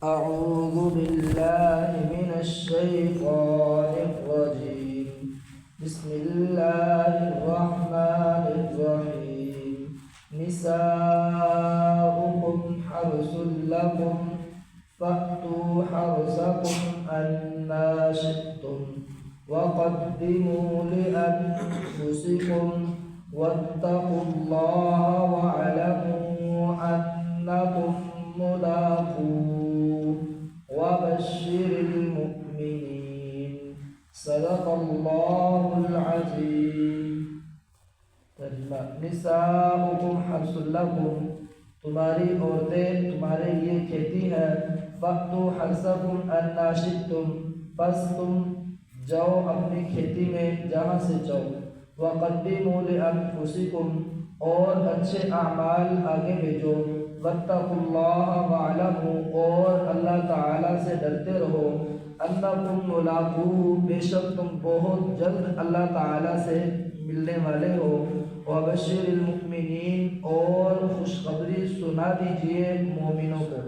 أعوذ بالله من الشيطان الرجيم. بسم الله الرحمن الرحيم. نساؤكم حرث لكم فأتوا حرثكم أنى شئتم وقدموا لأنفسكم واتقوا الله واعلموا أنكم ملاقوه وبشر المؤمنين. صدق الله العظيم. ترجمہ: نساؤکم حرث لکم، تمہاری عورتیں تمہارے لیے کھیتی ہے. فأتوا حرثکم أنی شئتم، پس تم جاؤ اپنی کھیتی میں جہاں سے چاہو. وقدموا لأنفسکم، اور اچھے اعمال آگے بھیجو. واتقوا اللہ واعلموا، اور اللہ تعالیٰ سے ڈرتے رہو. انکم ملاقوہ، بے شک تم بہت جلد اللہ تعالیٰ سے ملنے والے ہو. وبشر المؤمنین، اور خوشخبری سنا دیجئے مومنوں کو.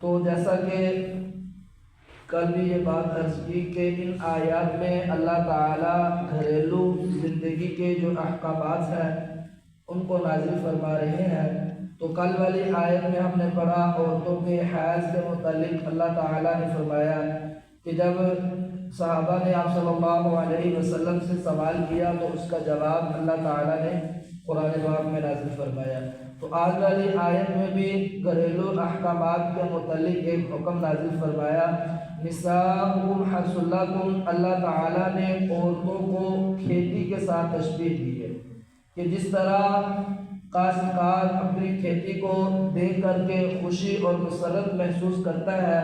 تو جیسا کہ کل بھی یہ بات عرض کی کہ ان آیات میں اللہ تعالیٰ گھریلو زندگی کے جو احکامات ہیں ان کو نازل فرما رہے ہیں. تو کل والی آیت میں ہم نے پڑھا عورتوں کے حیض کے متعلق اللہ تعالیٰ نے فرمایا کہ جب صحابہ نے آپ صلی اللہ علیہ وسلم سے سوال کیا تو اس کا جواب اللہ تعالیٰ نے قرآن پاک میں نازل فرمایا. تو آج والی آیت میں بھی گھریلو احکامات کے متعلق ایک حکم نازل فرمایا. نساؤکم حرث لکم، اللہ تعالیٰ نے عورتوں کو کھیتی کے ساتھ تشبیہ دی ہے کہ جس طرح کاشتکار اپنی کھیتی کو دیکھ کر کے خوشی اور مسرت محسوس کرتا ہے،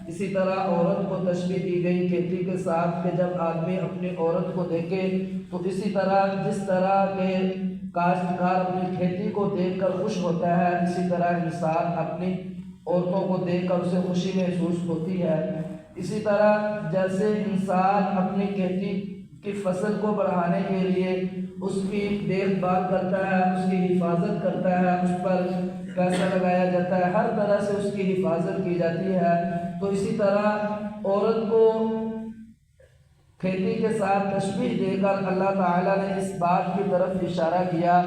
اسی طرح عورت کو تشبیہ دی گئی کھیتی کے ساتھ کہ جب آدمی اپنی عورت کو دیکھے تو اسی طرح جس طرح کے کاشتکار اپنی کھیتی کو دیکھ کر خوش ہوتا ہے، اسی طرح انسان اپنی عورتوں کو دیکھ کر اسے خوشی محسوس ہوتی ہے. اسی طرح جیسے انسان اپنی کھیتی کی فصل کو بڑھانے کے لیے اس کی دیکھ بھال کرتا ہے، اس کی حفاظت کرتا ہے، اس پر پیسہ لگایا جاتا ہے، ہر طرح سے اس کی حفاظت کی جاتی ہے. تو اسی طرح عورت کو کھیتی کے ساتھ تشبیہ دے کر اللہ تعالیٰ نے اس بات کی طرف اشارہ کیا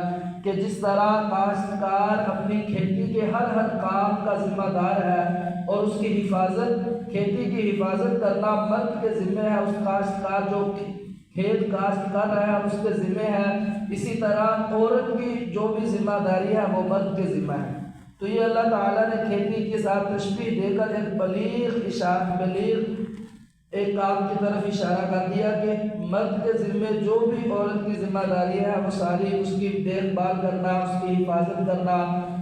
کہ جس طرح کاشتکار اپنی کھیتی کے ہر کام کا ذمہ دار ہے اور اس کی حفاظت، کھیتی کی حفاظت کرنا مرد کے ذمہ ہے، اس کاشتکار جو کھیت کاشت کر رہا ہے اس کے ذمہ ہے، اسی طرح عورت کی جو بھی ذمہ داری ہے وہ مرد کے ذمہ ہے. تو یہ اللہ تعالیٰ نے کھیتی کے ساتھ تشبیہ دے کر ایک بلیغ ایک کام کی طرف اشارہ کر دیا کہ مرد کے ذمہ جو بھی عورت کی ذمہ داری ہے وہ ساری اس کی دیکھ بھال کرنا، اس کی حفاظت کرنا،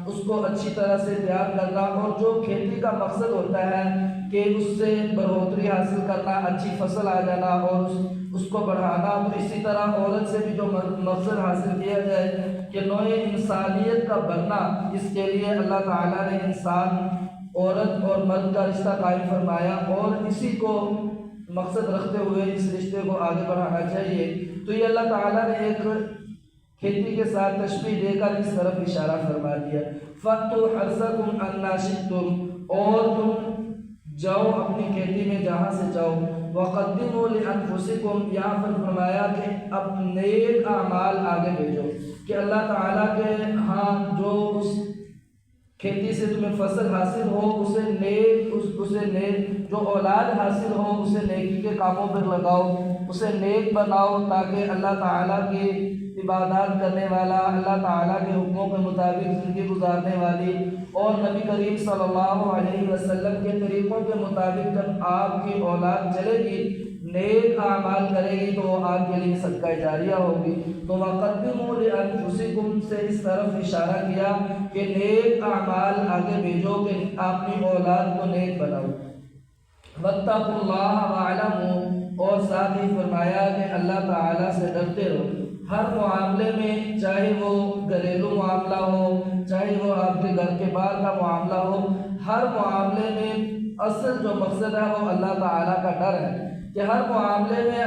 اس کو اچھی طرح سے تیار کرنا، اور جو کھیتی کا مقصد ہوتا ہے کہ اس سے بڑھوتری حاصل کرنا، اچھی فصل آ جانا اور اس کو بڑھانا. تو اسی طرح عورت سے بھی جو مقصد حاصل کیا جائے کہ نوع انسانیت کا بننا، اس کے لیے اللہ تعالیٰ نے انسان، عورت اور مرد کا رشتہ قائم فرمایا اور اسی کو مقصد رکھتے ہوئے اس رشتے کو آگے بڑھانا چاہیے. تو یہ اللہ تعالیٰ نے ایک کھیتی کے ساتھ تشبیہ دے کر اس طرف اشارہ فرما دیا. فَأْتُوا حَرْثَكُمْ أَنَّىٰ شِئْتُمْ، اور تم جاؤ اپنی کھیتی میں جہاں سے چاہو. وَقَدِّمُوا لِأَنفُسِكُمْ، یہاں پر فرمایا کہ اب نیک اعمال آگے بھیجو کہ اللہ تعالیٰ کے ہاں جو اس کھیتی سے تمہیں فصل حاصل ہو اسے نیک جو اولاد حاصل ہو اسے نیکی کے کاموں پر لگاؤ، اسے نیک بناؤ تاکہ اللہ تعالیٰ کی عبادات کرنے والا، اللہ تعالیٰ کے حکموں کے مطابق زندگی گزارنے والی اور نبی کریم صلی اللہ علیہ وسلم کے طریقوں کے مطابق جب آپ کی اولاد چلے گی، نیک اعمال کرے گی تو وہ آپ کے لیے صدقہ جاریہ ہوگی. تو وَقَدِّمُوا لِأَنفُسِكُمْ سے اس طرف اشارہ کیا کہ نیک اعمال آگے بھیجو کہ اپنی اولاد کو نیک بناؤ. وَاتَّقُوا اللَّهَ وَاعْلَمُوا، اور ساتھ ہی فرمایا کہ اللہ تعالیٰ سے ڈرتے رہو. ہر معاملے میں، چاہے وہ گھریلو معاملہ ہو، چاہے وہ آپ کے گھر کے باہر کا معاملہ ہو، ہر معاملے میں اصل جو مقصد ہے وہ اللہ تعالیٰ کا ڈر ہے کہ ہر معاملے میں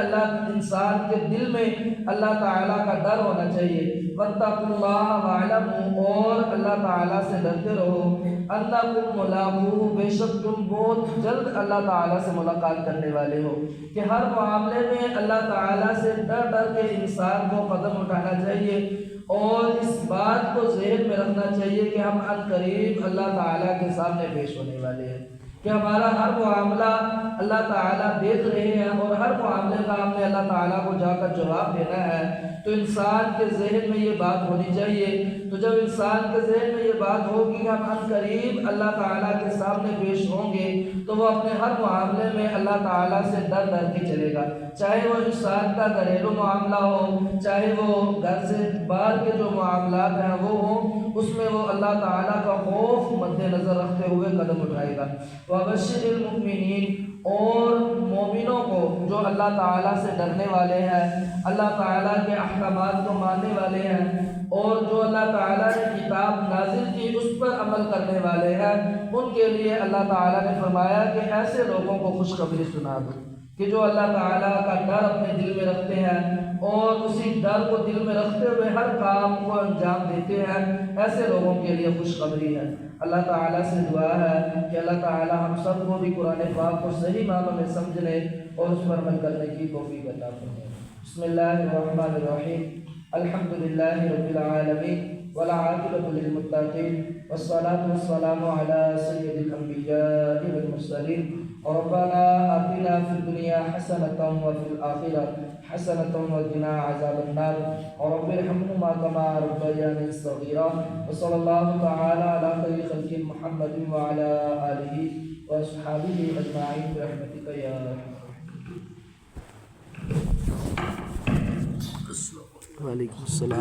انسان کے دل میں اللہ تعالیٰ کا ڈر ہونا چاہیے. واتقوا اللہ واعلموا اور اللہ تعالیٰ سے ڈرتے رہو انکم ملاقوہ بے شک تم بہت جلد اللہ تعالیٰ سے ملاقات کرنے والے ہو کہ ہر معاملے میں اللہ تعالیٰ سے ڈر ڈر کے انسان کو قدم اٹھانا چاہیے اور اس بات کو ذہن میں رکھنا چاہیے کہ ہم عن قریب اللہ تعالیٰ کے سامنے پیش ہونے والے ہیں کہ ہمارا ہر معاملہ اللہ تعالیٰ دیکھ رہے ہیں اور ہر معاملے کا ہم نے اللہ تعالیٰ کو جا کر جواب دینا ہے تو انسان کے ذہن میں یہ بات ہونی چاہیے تو جب انسان کے ذہن میں یہ بات ہوگی کہ ہم عن قریب اللہ تعالیٰ کے سامنے پیش ہوں گے تو وہ اپنے ہر معاملے میں اللہ تعالیٰ سے ڈر ڈر کے چلے گا چاہے وہ انسان کا گھریلو معاملہ ہو چاہے وہ گھر سے باہر کے جو معاملات ہیں وہ ہوں اس میں وہ اللہ تعالیٰ کا خوف مد نظر رکھتے ہوئے قدم اٹھائے گا وَبَشِّرِ الْمُؤْمِنِينَ اور مومنوں کو جو اللہ تعالیٰ سے ڈرنے والے ہیں اللہ تعالیٰ کے احکامات کو ماننے والے ہیں اور جو اللہ تعالیٰ نے کتاب نازل کی اس پر عمل کرنے والے ہیں ان کے لیے اللہ تعالیٰ نے فرمایا کہ ایسے لوگوں کو خوشخبری سنا دو کہ جو اللہ تعالیٰ کا ڈر اپنے دل میں رکھتے ہیں اور اسی ڈر کو دل میں رکھتے ہوئے ہر کام کو انجام دیتے ہیں ایسے لوگوں کے لیے خوشخبری ہے اللہ تعالیٰ سے دعا ہے کہ اللہ تعالیٰ ہم سب کو بھی قرآن پاک کو صحیح معنوں میں سمجھنے اور اس پر عمل کرنے کی توفیق عطا فرمائے بسم اللہ الرحمن الرحیم الحمد للہ رب العالمین والعاقبۃ للمتقین والصلاة والسلام علی سید الانبیاء والمرسلین ربنا آتنا فی الدنیا حسنۃ وفی الآخرۃ حسنۃ وقنا عذاب النار رب ارحمهما كما ربياني صغيرا وصلى الله تعالى على خير خلق محمد وعلى آله وأصحابه أجمعين برحمتك يا ارحم الراحمين. وعليكم السلام.